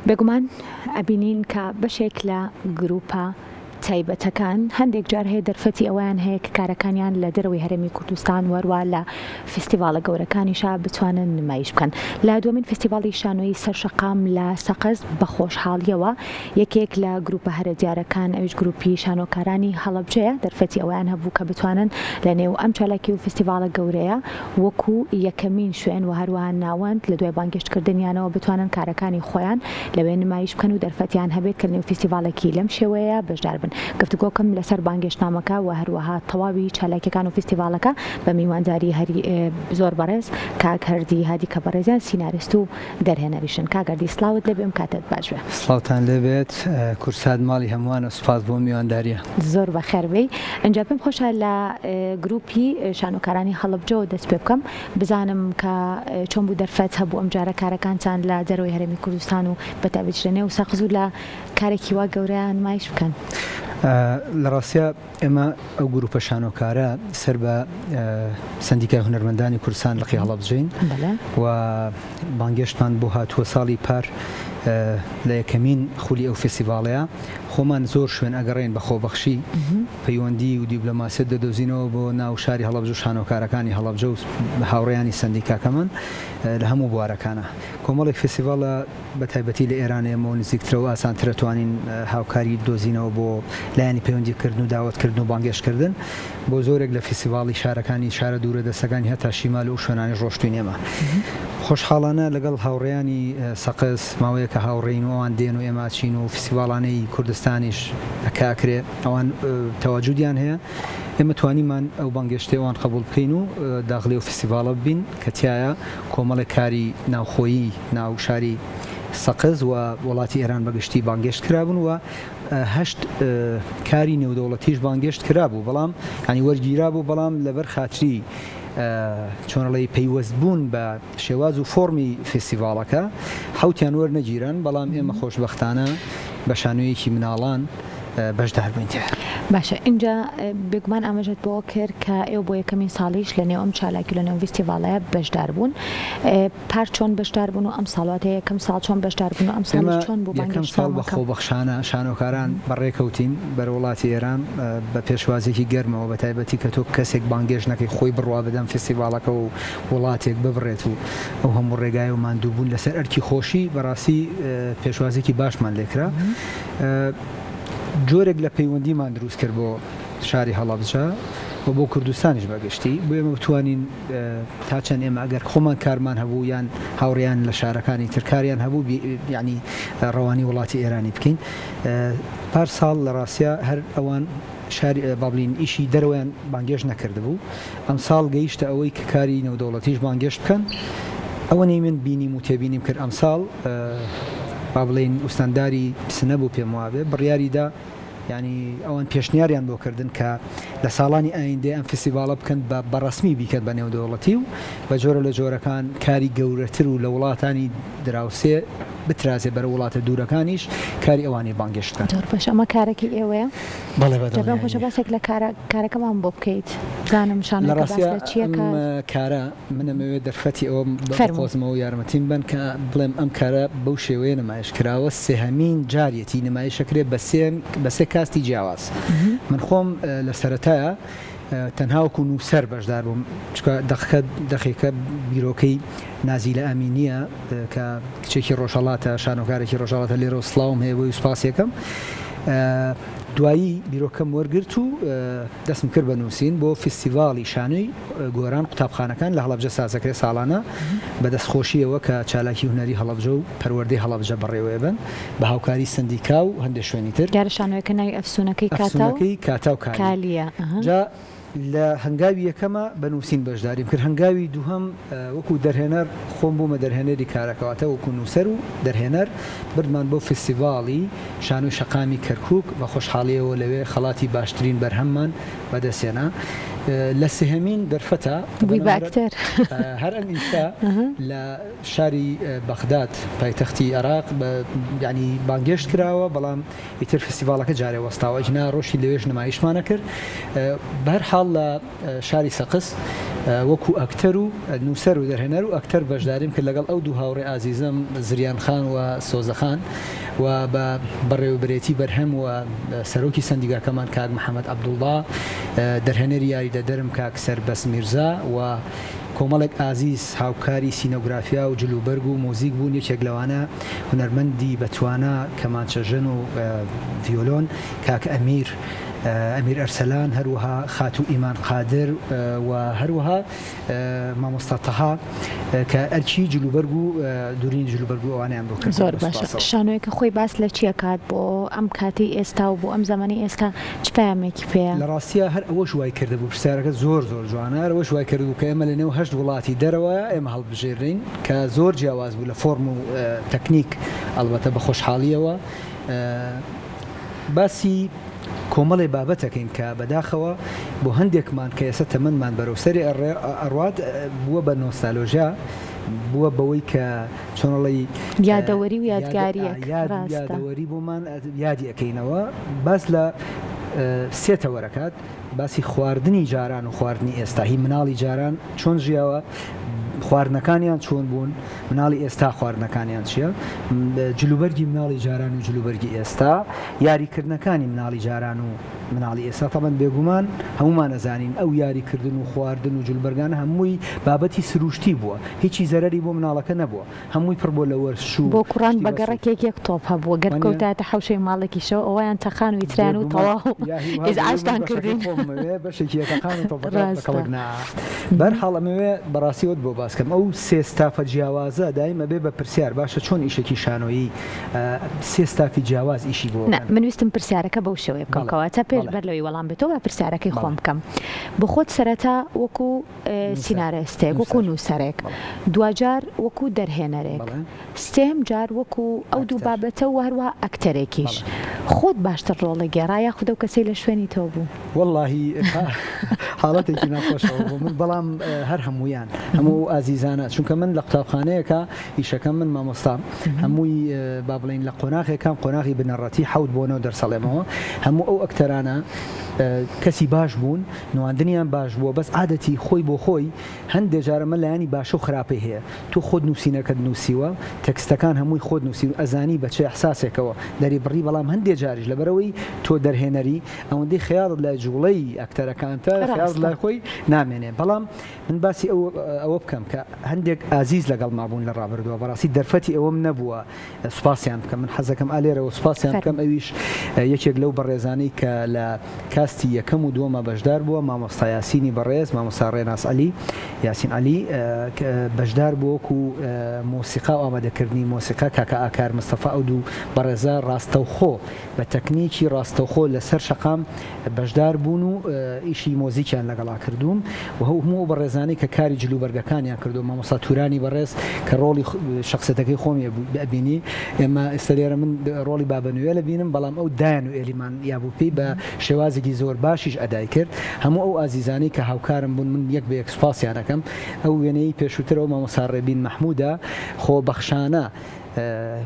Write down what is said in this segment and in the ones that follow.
بێگومان ئەبینین کە بەشێک لە گروپە تایبەتەکان هەندێک جار هەیە دەرفەتی ئەویان هەیە کە کارەکانیان لە دەرەوەی هەرێمی کوردستان وەروە لە فستیڤالە گەورەکانیشا بتوانن نمایش بکەن. لە دومین فستیڤاڵی شانۆی سەرشەقام لە سەقز بە خۆشحاڵیەوە یەکێک لە گروپە هەرە دیارەکان ئەویش گروپی شانۆکارانی هەڵەبجەیە دەرفەتی ئەویان هەبوو کە بتوانن لە نێو ئەم چالاکی و فستیڤالە گەورەیە وەکو یەکەمین شوێن و هەروەها ناوەند لە دوای بانگشتکردنیانەوە بتوانن کارەکانی خۆیان لەوێ نمایش بکەن و دەرفەتیان هەبێت کە نێو فستیڤالێکی لەم شێوەیە بەشدار بن. گفتگۆکەم لەسەر بانگێشتنامەکە و هەروەها تەواوی چالاکیەکان و فستیڤالەکە بە میوانداری هەری زۆر بەڕێز کاک هەردی هادی کە بەڕێزیان سیناریست و دەرهێنەریشن. کاگەردی سلااوت لێ بێم کاتت باش بێ. سڵاوتان لێبێت کورسات ماڵی هەمووانە سوپاس بۆ میوانداریە. زۆر بەخێربەی. ئەنجا پێم خۆشە لە گروپی شانۆکارانی هەڵەبجەوە دەست پێ بکەم بزانم کە چۆن بوو دەرفەت هەبوو ئەم جارە کارەکانتان لە دەرەوەی هەرێمی کوردستان و بەتابەت لە نێو سەقز و لە کارێکی وا گەورەیان نمایش بکەن. لە ڕاستیە ئێمە ئەو گروپە شانۆکارە سەر بە سندیکای هونەرمەندانی کوردستان لە قی هەڵەبجەین و بانگێشتمان بۆ هاتووە ساڵی پار لە یەکەمین خولی ئەو فستیڤاڵەیە خۆمان زۆر شوێن ئەگەڕێن بە خۆبەخشی پەیوەندی و دیبلۆماسیەت دەدۆزینەوە بۆ ناو شاری هەڵەبجە و شانۆکارەکانی هەڵەبجە و هاوڕێیانی سندیکاکەمان لە هەموو بوارەکانە. کۆمەڵێک فستیڤاڵە بە تایبەتی لە ئێرانێمەوە نزیکترەوە ئاسانترە توانین هاوکاری دۆزینەوە بۆ لایەنی پەیوەندیکردن و داوەتکردن و بانگێشتکردن بۆ زۆرێک لە فستیڤاڵی شارەکانی شارە دوورە دەستەکانی هەتا شیمال و شوێنانی ڕۆشتوین ئێمە. خۆشحاڵانە لەگەڵ هاوڕێیانی سەقز ماوەیە کە هاوڕێین و ئەوان دێن و ئێماچین و فستیڤاڵانەی کوردستانیش ئەکاکرێ ئەوان تەواجودیان هەیە ئێمە توانیمان ئەو بانگێشتەوەیان قبول بکەین و داخلی و فستیڤاڵە ببین کە تایە کۆمەڵێک کاری ناوخۆیی ناو شاری سەقز و وڵاتی ئێران بەگشتی بانگێشت کرابوون و هەشت کاری نێودەوڵەتیش بانگێشت کرابوو بەڵام ینی وەرگیرا بوو بەڵام لەبەر خاتری چۆنەڵی پەیوەستبوون بە شێواز و فۆرمی فستیڤاڵەکە حوتیان وەرنەگیرن بەڵام ئێمە خۆشبەختانە بە شانۆیەکی مناڵان بەشدار بووین. باشە اینجا بێگومان ئاماژەت بۆ کرد کە ئێوە بۆ یەکەمین ساڵیش لە نێو ئەم چالاکی لە نێو فستیڤاڵەیە بەشدار بوون. پار چۆن بەشدار بوون و ئەم ساڵات هەیە یەکەم ساڵ چۆن بەشدار بوون و ئەم ساڵ چۆن بوو بانگێشتنامەکە؟ بە خۆبەخشانە شانۆکاران بەڕێکەوتین بەرە وڵاتی ئێران بە پێشوازێکی گەرمەوە بە تایبەتی کە تۆ کەسێک بانگێژ نەکەی خۆی بڕوا بدەم فستیڤاڵەکە و وڵاتێک ببڕێت و ئەو هەموو ڕێگای و ماندووبوون لەسەر ئەرکی خۆشی بەڕاستی پێشوازێکی باشمان لێکرا. جۆرێک لە پەیوەندیمان دروست کرد بۆ شاری هەڵەبجە و بۆ کوردستانیش بەگشتی بۆ ئێمە بتوانین تا چەند ئێمە ئەگەر خۆمان کارمان هەبوو یان هاوڕێیان لە شارەکانی ترکاریان هەبوو ینی ڕەوانی وڵاتی ئێرانی بکەین. پار ساڵ لە ڕاستیە هەر ئەوان شاری بابلین ئیشی دەرەوەیان بانگێژ نەکرده بوو. ئەم ساڵ گەیشتە ئەوەی کە کاری نێودەوڵەتیش بانگێشت بکەن. ئەوە نەی من بینیم و تێبینیم کرد ئەم ساڵ با بڵێن ئوستانداری سنە بوو پێم وابێ بڕیاریدا ینی ئەوان پێشنیاریان بۆ کردن کە لە ساڵانی ئایندێ ئەم فستیڤاڵە بکەن بە ڕەسمی بیکەن بە نێودەوڵەتی و بە جۆرە لە جۆرەکان کاری گەورەتر و لە وڵاتانی دراوسێ بترازێ بەرە وڵاتە دوورەکانیش کاری ئەوانی بانگێشتکە. باش ئەمە کارێکی ئێوەیە؟ بەڵێ خۆشە باسێک لە کارەکەمان بۆ بکەیت زانم لە ڕاستیە کارە منەمەوێت دەرفەتی ئەوە بەخۆزمەوە یارمەتیم بن کە بڵێم ئەم کارە بەو شێوەیە نمایش کراوە سێهەمین جاریەتی نمایشەکرێت بە سێ کاستی جیاواز. من خۆم لە سەرەتایە تەنها وەکو نووسەر بەشدار بووم دەخێکە بیرۆکەی نازیلە ئەمینیە کە کچێکی ڕۆژهەڵاتە شانۆکارێکی ڕۆژهەڵاتە لێرە سڵاوم هەیە بۆی سوپاسیەکەم. دوایی بیرۆکەم وەرگرت و دەستم کرد بە نووسین بۆ فستیڤاڵی شانۆی گۆران قوتابخانەکان لە هەڵەبجە سازەکرێت ساڵانە بە دەستخۆشیەوە کە چالاکی هونەری هەڵەبجە و پەروەردەی هەڵەبجە بەڕێوەیە بن بە هاوکاری سندیکا و هەندێک شوێنی تر. دیارە شانۆیەکە ناوی ئەفسونەکەی کاتا و کالیە. لە هەنگاوی یەکەمە بە نووسین بەشداریم کرد. هەنگاوی دووهەم وەکو دەرهێنەر خۆم بوومە دەرهێنەری کارەکەواتە وەکو نووسەر و دەرهێنەر بردمان بۆ فستیڤاڵی شانۆی شەقامی کەرکووک بە خۆشحاڵیەوە لەوێ خەڵاتی باشترین بەرهەممان بەدەستێنا. لە سێهەمین دەرفەتە هەر ئەم ئیشا لە شاری بەغداد پایتەختی عێراق ینی بانگێشت کراوە بەڵام ئیتر فستیڤاڵەکە جارێ وەستاوە ئەجنا ڕۆژی لەوێش نمایشمانە کرد. بەرحاڵ بەرحاڵ لە شاری سەقس وەکو ئەکتەر و نووسەر و دەرهێنەر و ئەکتەر بەشداریم کرد لەگەڵ ئەو دوو هاوڕێ ئازیزم زریان خان و سۆزە خان و بە بەڕێوەبرێتی بەرهەم و سەرۆکی سندیگاکەمان کاک محەممەد عەبدوڵڵا، دەرهێنەری یاریدە دەرم کاک سەربەس میرزا و کۆمەڵێک ئازیز هاوکاری سینۆگرافیا و جلوبەرگ و مۆزیک بوون. یەکێک لەوانە هونەرمەندی بەتوانە کەمانچەژن و ڤیۆلۆن کاک ئەمیر ئەرسەلان، هەروەها خاتوو ئیمان قادر و هەروەها مامۆستا تەها کە ئەرچی جلوبەرگ و دوورین جلوبەرگ و ئەوانیان بۆ کرد. زۆر باشە. شانۆیەکە خۆی باس لە چیە کات بۆ ئەم کاتی ئێستا و بۆ ئەم زمانی ئێستا چ پامێکی پێەیە؟ لە ڕاستیە هەر ئەوە شوای کرده بوو پرسیارەکە زۆر جوانە، ئەوە شوای کردبوو کە ئێمە لە نێو 8 وڵاتی دەرەوە ئێمە هەڵبژێرین کە زۆر جیاواز بوو لە فۆرم و تەکنیک، ئەلبەتە بە خۆشحاڵیەوە باسی کۆمەڵی بابەتەکەین کە بەداخەوە بۆ هەندێکمان کە ئێستا تەمەنمان بەرەوسەری ئەڕوات بووە بە نۆستالۆژیا، بووە بەوەی کە چۆنەڵی یادەوەری و یادگاریەوەری بۆمان یادی ئەەکەینەوە. باس لە سێ تەوەرەکات باسی خواردنی جاران و خواردنی ئێستا، هی مناڵی جاران چۆن ژیاوە، خواردنەکانیان چۆن بوون، مناڵی ئێستا خواردنەکانیان چییە، جلوبەرگی مناڵی جاران و جلوبەرگی ئێستا، یاریکردنەکانی مناڵی جاران و مناڵی ئێستا. تەمەن بێگومان هەمومان ئەزانین ئەو یاریکردن و خواردن و جلوبەرگانە هەمووی بابەتی سروشتی بووە، هیچی زەرەری بۆ مناڵەکە نەبووە، هەمووی پڕ بۆ لە وەرشوو بۆ کوڕان بەگەڕێکێک یەک تۆپ هەبووە گەرکەوتاتە حەوشەی ماڵێکیشەوە ئەویان تەخان و ویتران و تەواو ئێزعاجتان کردین بەشێکی تەخان و تۆپەکەڵنا. بەرحاڵ ئەمەوێ بەڕاستیەوە بۆ باسکەم ئەو سێ ستافە جیاوازە دایم ئەبێ بە پرسیار باشە چۆن ئیشێکی شانۆیی سێ ستافی جیاواز ئیشی بۆ. من ویستم پرسیارەکە بەو شێوەیە بکەمەوە پێش بەر لەوەی وەڵام بێتەوە بە پرسیارەکەی خۆم بکەم. بۆ خۆت سەرەتا وەکو سینارەستێک، وەکو نووسەرێک، دوجار وەکو دەرهێنەرێک، سێم جار وەکو ئەو دوو بابەتە و هەروە ئەکتەرێکیش، خۆت باشتر ڕۆڵە گێڕا یا خودە و کەسەی لە شوێنی تۆ بوو؟ وەڵڵاهی حاڵەتێکی ناخۆشەوە بوو من، بەڵام هەر هەمویان هەموو ئازیزانە، چونکە من لە قوتابخانەیەکە ئیشەکەم من مامۆستام، هەمووی با بڵین لە قۆناغێکم قۆناغی بنەڕەتی 7 بۆ 9 دەرسەڵێمەوە، هەموو ئەو ئەکتەرانە کەسی باش بوون، نواندنیان باش بووە، بەس عادەتی خۆی بۆ خۆی هەندێک جارە من لایانی باشە و خراپەی هەیە. تۆ خۆت نووسینەکەت نووسیوە، تەکستەکان هەمووی خۆت نووسی و ئەزانی بە چه ئەحساسێکەوە دەری بڕی، بەڵام هەندێک جاریش لەبەرەوەی تۆ دەرهێنەری ئەوەندەی خەیاڵت لە جوڵەی ئەکتەرەکانتە خەیاڵت لای خۆی نامێنێ. بەڵام من باسی ئەوە بکەم کە هەندێک ئازیز لەگەڵ مابوون لە ڕابردووە، بەڕاستی دەرفەتی ئەوەم نەبووە سوپاسیان بکەم، من حەزەکەم ئالێرەوە سوپاسیان بکەم. ئەویش یەکێک لەو بەڕێزانەی کە لە کاستی یەکەم و دووەمە بەشدار بووە، مامۆستا یاسینی بەڕێز، مامۆستا ڕێناس عەلی، یاسین عەلی بەشدار بووە وەکو مۆسیقا و ئامادەکردنی مۆسیقا کاکە ئاکار مستەفا، ئەو دوو بەڕێزە ڕاستەوخۆ بە تەکنیکی ڕاستەوخۆ لەسەر شەقام بەشدار بوون و ئیشی مۆزیکیان لەگەڵا کردوم و هەموو بەڕێزانەی کە کاری جلوبەرگەکانیان کردو، مامۆستا تورانی بەڕێز کە ڕۆڵی شخصەتەکەی خۆمی ئەبینی، ئێمە ئێستا لێرە من ڕۆڵی بابەنوێ لە بینم، بەڵام ئەو دایان و ئێلیمان یابوو پێی بە شێوازێکی زۆر باشیش ئەدای کرد. هەموو ئەو ئازیزانەی کە هاوکارم بوون من یەک بە یەک سوپاسیانەکەم. ئەو وێنەی پێشووترەوە مامۆستا ڕێبین مەحموودە خۆبەخشانە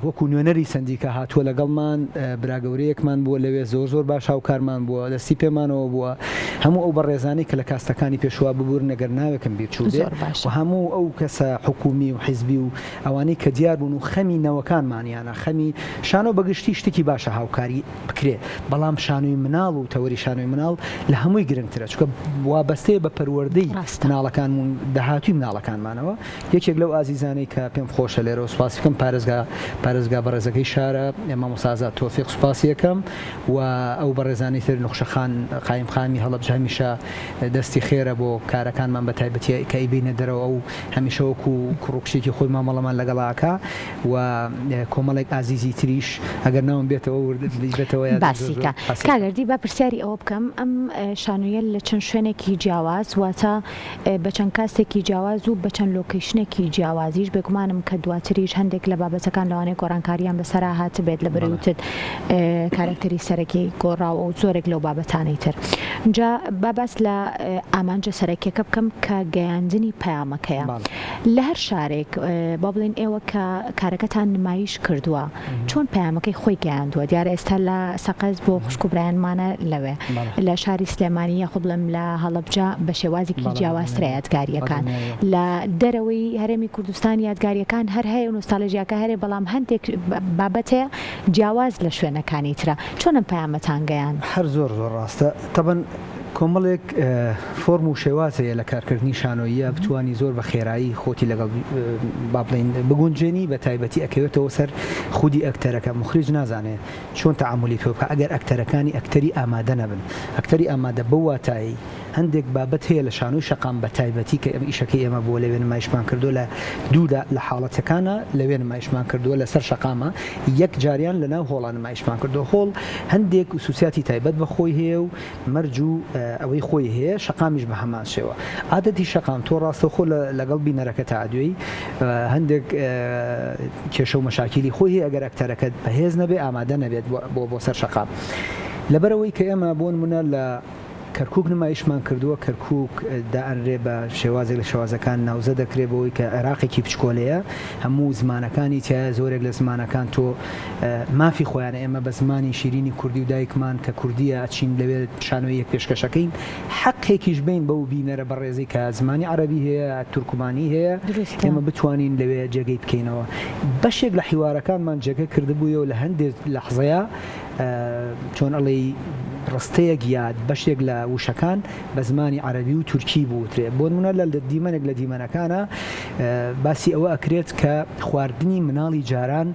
وەکو نوێنەری سندیکە هاتووە لەگەڵمان، براگەورەیەکمان بووە لەوێ، زۆر باش هاوکارمان بووە، دەستی پێمانەوە بووە. هەموو ئەو بەڕێزانەی کە لە کاستەکانی پێشوا ببوورن نەگەر ناوێکم بیر چوو بێ، و هەموو ئەو کەسە حکومی و حیزبی و ئەوانەی کە دیار بوون و خەمی نەوەکانمانیانە، خەمی شانۆ بەگشتی شتێکی باشە هاوکاری بکرێ، بەڵام شانۆی مناڵ و تەوەری شانۆی مناڵ لە هەمووی گرنگترە، چونکە وابەستەیە بە پەروەردەی مناڵەکان و داهاتووی مناڵەکانمانەوە. یەکێک لەو ئازیزانەی کە پێم خۆشە لێرە سوپاس بکەم پارێزگا بەڕێزەکەی شارە ئێمە مۆسازات تۆفیق سوپاسی یەکەم، و ئەو بەڕێزانی تر نوخشەخان قایم خانی هەڵەبجە هەمیشە دەستی خێرە بۆ کارەکانمان بە تایبەتی کە ئیبینە دەرەوە، و هەمیشە وەکو کوڕکشێکی خۆی مامەڵەمان لەگەڵاکە و کۆمەڵێک ئازیزی تریش ئەگەر ناوم بێتەوە بێتەوە باسیکە. کاگەردی با پرسیاری ئەوە بکەم، ئەم شانۆیە لە چەند شوێنێکی جیاواز واتە بە چەند کاستێکی جیاواز و بە چەند لۆکیشنێکی جیاوازیش بێگومانم کە دواتریش هەندێک لە بابەتەکان لەوانەیە گۆڕانکاریان بەسەرا هات بێت لە بەرەوتت کارکتەری سەرەکی گۆڕاوە و زۆرێک لەو بابەتانەی تر. اینجا باباس لە ئامانجە سەرەکیەکە بکەم کە گەیاندنی پەیامەکەیە. لە هەر شارێک با بڵێن ئێوە کە کارەکەتان نمایش کردووە چۆن پەیامەکەی خۆی گەیاندووە دیارە ئێستا لە سەقەز بۆ خوشک و برایانمانە لەوێ لە شاری سلێمانی یاخود بڵێم لە هەڵەبجە بە شێوازێکی جیاوازترە یادگاریەکان لە دەرەوەی هەرێمی کوردستان یادگاریەکان هەر هەیە و نۆستالژیاکە هەرێ بەڵام هەندێک بابەت هەیە جیاواز لە شوێنەکانی ترە چۆن ئەم پەیامەتان گەیاند هەر زۆر ڕاستە تەبەن کۆمەڵێک فۆرم و شێوازەیە لە کارکردنی شانۆییە بتوانی زۆر بە خێرایی خۆتی لەگەڵ با بڵێن بگونجێنی بە تایبەتی ئەکەوێتەوە سەر خودی ئەکتەرەکە مخریج نازانێت چۆن تەعاملی پێ بکە ئەگەر ئەکتەرەکانی ئەکتەری ئامادە نەبن ئەکتەری ئامادە بە واتایی هەندێک بابەت هەیە لە شانۆی شەقام بە تایبەتی کە ئەم ئیشەکەی ئێمە بۆ لەوێ نمایشمان کردو لە دوودا لە حاڵەتەکانە لەوێ نمایشمان کردووە لەسەر شەقامە یەک جاریان لە ناو هۆڵان نمایشمان کردو هۆڵ هەندێک سوسیاتی تایبەت بە خۆی هەیە و مەرج و ئەوەی خۆی هەیە شەقامیش بە هەمان شێوە عادەتی شەقام تۆ ڕاستە خۆ لەگەڵ بینەرەکە تا دوێی هەندێک کێشە و مەشاکیلی خۆی هەیە ئەگەر ئەکتەرەکەت بەهێز نەبێ ئامادە نەبێت بۆ سەر شەقام لەبەرەوەی کە ئێمە بۆ نمونە لە کەرکووک نمایشمان کردووە کەرکووک دائەنرێ بە شێوازێک لە شێوازەکان ناوزە دەکرێت بەوەی کە عێراقێکی بچکۆلەیە هەموو زمانەکانی تیا زۆرێک لە زمانەکان تۆ مافی خۆیانە ئێمە بە زمانی شیرینی کوردی و دایکمان کە کوردیە ئەچین لەوێت شانۆی یەک پێشکەشەکەین حەقێکیش بین بەو بینەرە بەڕێزی کە زمانی عەرەبی هەیە تورکمانی هەیە ئێمە بتوانین لەوێ جێگەی بکەینەوە بەشێک لە حیوارەکانمان جێگە کردبوویەوە لە هەندێک لەحظەیە چۆن ئەڵێ ڕستەیەک یاد بەشێک لە وشەکان بە زمانی عەرەبی و تورکی بوترێ بۆ نمونە لە دیمەنێک لە دیمەنەکانە باسی ئەوە ئەکرێت کە خواردنی مناڵی جاران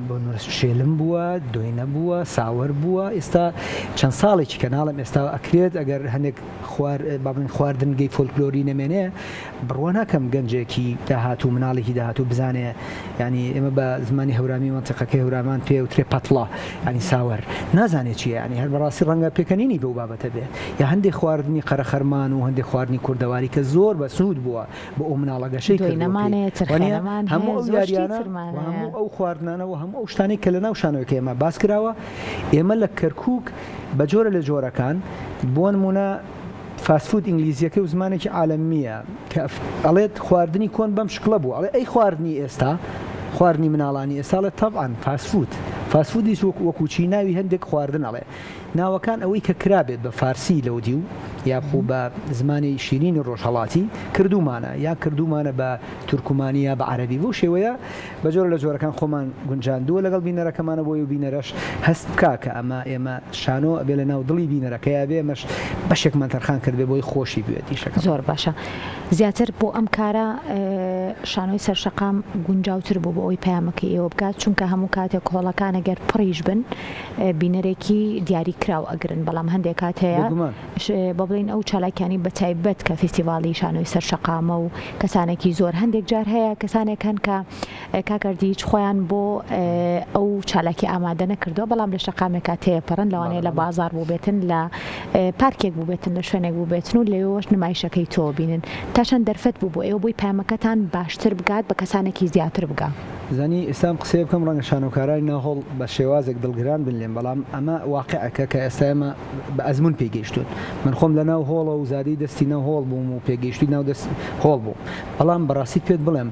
بۆ شێلم بووە دوێنە بووە ساوەر بووە ئێستا چەند ساڵێکی کەناڵم ئێستا ئەکرێت ئەگەر هەندێک خواردنگەی فۆلکلۆری نەمێنێ بڕواناکەم گەنجێکی داهاتوو مناڵێکی داهاتوو بزانێ ینی ئێمە بە زمانی هەورامی منتیقەکەی هەورامان پێ وترێ پەتڵە ینی ساوەر نازانێت چیە ینی هەر بەڕاستی ڕەنگە پێکەنینی بەو بابەتە بێت یا هەندێک خواردنی قەرەخەرمان و هەندێک خواردنی کوردەواری کە زۆر بە سوود بووە بە ئەو مناڵەگەشەی هەموو ئەو یاریانە هەموو ئەو خواردنانەوە هەموو ئەو شتانەی کە لە ناو شانۆیەکە ئێمە باس کراوە ئێمە لە کەرکووک بە جۆرە لە جۆرەکان بۆ نمونە فاسفود ئینگلیزیەکە و زمانێکی عالەمیە کە ئەڵێت خواردنی کۆن بەم شکڵە بوو ئەڵێ ئەی خواردنی ئێستا خواردنی مناڵانی ئێستاڵێت تەبعاً فاسفودیش وەکوچی ناوی هەندێک خواردن ئەڵێ ناوەکان ئەوەی کە کرابێت بە فارسی لەودی و یاخوو بە زمانی شیرینی ڕۆژهەڵاتی کردومانە یا کردومانە بە تورکمانیە بە عەرەبی بۆ شێوەیە بە جۆرە لە جۆرەکان خۆمان گونجاندووە لەگەڵ بینەرەکەمانە بۆی و بینەرەش هەست بکا کە ئێمە شانۆ ئەبێ لە ناو دڵی بینەرەکەیە بێ ئەمەش بەشێکمان تەرخان کرد بێ بۆی خۆشی بێت ئیشەکە زۆر باشە زیاتر بۆ ئەم کارە شانۆی سەرشەقام گونجاوتر بوو بۆ ئەوی پەیامەکەی ئێوە بکات چونکە هەموو کاتێک کۆڵەکان ئەگەر پڕیش بن بینەرێکی دیاری کراو ئەگرن بەڵام هەندێک کات هەیە بە بڵین ئەو چالاکیانی بە تایبەت کە فستیڤاڵی شانۆی سەرشەقامە و کەسانێکی زۆر هەندێک جار هەیە کەسانێکن کە کاکەردیچ خۆیان بۆ ئەو چالاکی ئامادە نەکردووە بەڵام لە شەقامێکا تێپەڕن لەوانەیە لە بازار بوو بێتن لە پارکێک بوو بێتن لە شوێنێک بوو بێتن و لەوەش نمایشەکەی تۆ بینن تاشان دەرفەت بوو بۆ ئێوە بۆی پامەکەتان باشتر بگات بە کەسانێکی زیاتر بگا زانی ئێستام قسەی بکەم ڕەنگە شانۆکارانی ناهۆڵ بە شێوازێک دڵگران بن لێم بەڵام ئەمە واقعەکە کە ئێستا ئێمە بە ئەزمون پێگەیشتون من خۆم لە ناو هۆڵە و زادی دەستی ناو هۆڵ بووم و پێگەیشتی ناو دەست هۆڵ بوو بەڵام بەڕاستی پێت بڵێم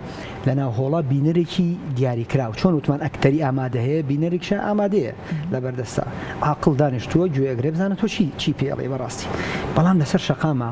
لە ناو هۆڵە بینەرێکی دیاری کراو چۆن وتمان ئەکتەری ئامادە هەیە بینەرێکشە ئامادەیە لە بەردەستا عاقڵ دانیشتووە گوێگرێ بزانە تۆ چی پێڵێ بەڕاستی بەڵام لەسەر شەقامە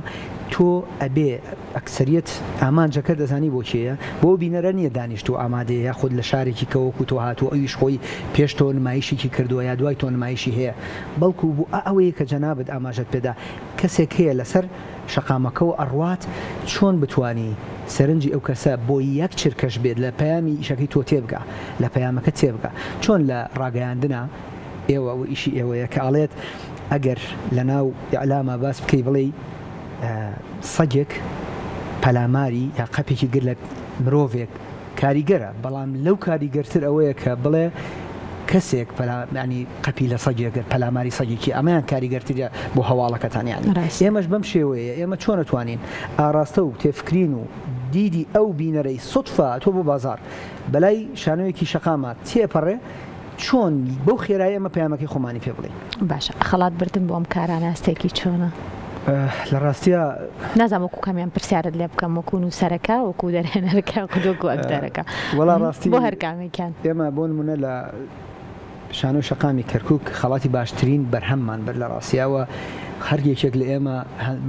تۆ ئەبێ ئەکسەریەت ئامانجەکە دەزانی بۆ کێیە بۆ بینەرە نییە دانیشتو ئامادەیە یا خود لە شارێکی کەوەکو تۆ هاتووە ئەویش خۆی پێش تۆ نمایشێکی کردووە یا دوای تۆ نمایشی هەیە بەڵکو بوو ئەوەیە کە جەنابەت ئاماژەت پێدا کەسێک هەیە لەسەر شەقامەکەەوە ئەڕوات چۆن بتوانی سەرنجی ئەو کەسە بۆ یەک چرکەش بێت لە پەیامی ئیشەکەی تۆ تێبگا لە پەیامەکە تێبگا چۆن لە ڕاگەیاندنە ئێوە و ئیشی ئێوەیە کە ئاڵێت ئەگەر لە ناو ئیعلامە باس بکەی بڵێ سەگێک پەلاماری یا قەپێکی گر لە مرۆڤێک کاریگەرە بەڵام لەو کاریگەرتر ئەوەیە کە بڵێ کەسێک ینی قەپی لە سەگێگر پەلاماری سەگێکی ئەمەیان کاریگەرترە بۆ هەواڵەکەتان یانی ئێمەش بەم شێوەیە ئێمە چۆن نتوانین ئاراستە و تێفکرین و دیدی ئەو بینەرەی سوتفا تۆ بۆ بازار بەلای شانۆیەکی شەقامە تێپەڕێ چۆن بەو خێرایی ئەمە پەیامەکەی خۆمانی پێ بڵێ باشە خەڵات بردن بۆ ئەم کارانە هەستێکی چۆنە لە ڕاستیە نازانم وەکو کامیان پرسیارت لێ بکەم وەکو نووسەرەکە وەکو دەرهێنەرەکە وەکو ئەکتەرەکە وەڵا ڕاستی بۆ هەر کامێکیان ئێمە بۆ نمونە لە شانۆ شەقامی کەرکووک خەڵاتی باشترین بەرهەممان بەر لە ڕاستیاوە هەر یەکێک لە ئێمە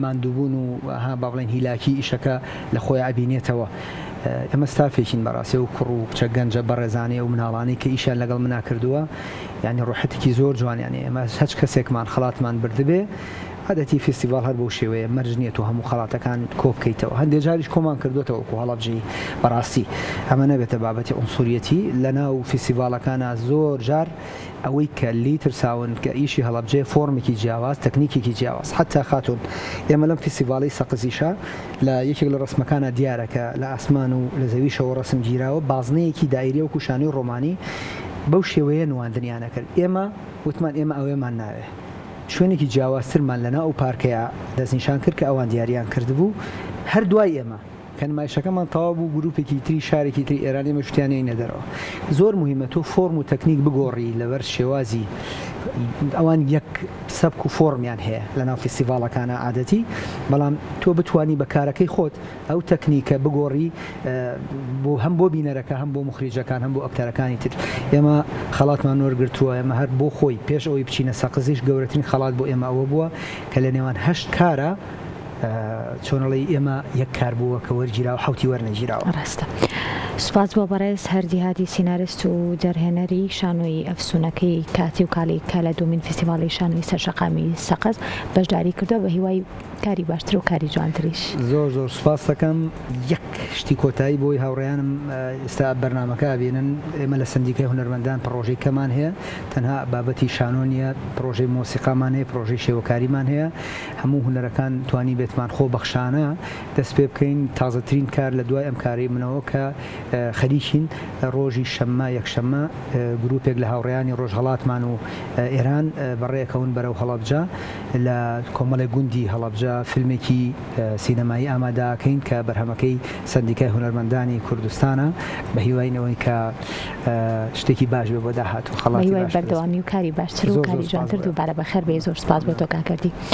ماندووبوون و ها با بڵێن هیلاکی ئیشەکە لە خۆی ئابینێتەوە ئێمە ستافێکین بەڕاستی و کوڕ و کچە گەنجە بەڕێزانەیە و مناڵانەی کە ئیشیان لەگەڵ منا کردووە یعنی ڕۆحەتێکی زۆر جوانیانێ ئێمە هەچ کەسێکمان خەڵاتمان بردبێ عادەتی فستیڤال هەر بەو شێوەیە مەرج نییە و هەموو خەڵاتەکان کۆ بکەیتەوە هەندێک جاریش کۆمان کردوێتەوە وەکو هەڵەبجی بەڕاستی ئەمە نەبێتە بابەتی ئۆنسوریەتی لە ناو فستیڤالەکانە زۆر جار ئەوەی کە لی ترساون کە ئیشی هەڵەبجێ فۆرمێکی جیاواز تەکنیکێکی جیاواز حتا خاتون ئێمە لەم فستیڤاڵی سەقزیشە لە یەکێک لە ڕسمەکانە دیارەکە لە ئاسمان و لە زەویشەوە ڕسم گیراوە بازنەیەکی دایرە و کوشانەی ڕۆمانی بەو شێوەیە نواندنیانە کرد ئێمە وتمان ئێمە ئەوێمان ناوێ شوێنێکی جیاوازترمان لەنا ئەو پارکەیە دەستنیشان کرد کە ئەوان دیاریان کردبوو هەر دوای ئێمە کە نمایشەکەمان تەواو بوو گروپێکی تری شارێکی تری ئێرانی مەشتیانەی نەدەرەوە زۆر مهمە تۆ فۆرم و تەکنیک بگۆڕی لەبەر شێوازی ئەوان یەک سەبک و فۆرمیان هەیە لە ناو فستیڤاڵەکانە عادەتی بەڵام تۆ بتوانی بە کارەکەی خۆت ئەو تەکنیکە بگۆڕی هەم بۆ بینەرەکە هەم بۆ مخریجەکان هەم بۆ ئەکتەرەکانی تر ئێمە خەڵاتمان وەرگرتووە ئێمە هەر بۆ خۆی پێش ئەوەی بچینە سەقزیش گەورەترین خەڵات بۆ ئێمە ئەوە بووە کە لە نێوان 8 کارە چۆنەڵی ئێمە یەک کار بووە کە وەرگیرا و حوتی وەرنەگیراوە ڕاستە سوپاس بۆ بەڕێز هەردی هادی سینارست و دەرهێنەری شانۆی ئەفسونەکەی کاتی و کاڵی کە لە دومین فستیڤاڵی شانۆی سەرشەقامی سەقز بەشداری کردو بە هیوای کاری باشتر و کاری جوانتریش زۆر سوپاس دەکەم یەک شتی کۆتایی بۆی هاوڕێیانم ئێستا بەرنامەکە بێنن ئێمە لە سندیکای هونەرمەندان پرۆژەی کەمان هەیە تەنها بابەتی شانۆ نیە پرۆژەی مۆسیقامان هەیە پرۆژەی شێوەکاریمان هەیە هەموو هونەرەکان توانی بێتمان خۆ بەخشانە دەست پێ بکەین تازەترین کار لە دوای ئەم کاری منەوە کە خەریکین ڕۆژی شەممە یەکشەممە گروپێک لە هاوڕێیانی ڕۆژهەڵاتمان و ئێران بەڕێەکەون بەرەو هەڵەبجە لە کۆمەڵی گوندی هەڵەبجە فیلمێکی سینەمایی ئامادەکەین کە بەرهەمەکەی سندیکای هونەرمەندانی کوردستانە بە هیوایەوەی کە شتێکی باش بێ بۆ داهاتوو خەڵاتی بەردەوامی و کاری باشتر و کاری جوانتر دووبارە بەخێر بێ زۆر سپاس بۆ تۆ کاکردی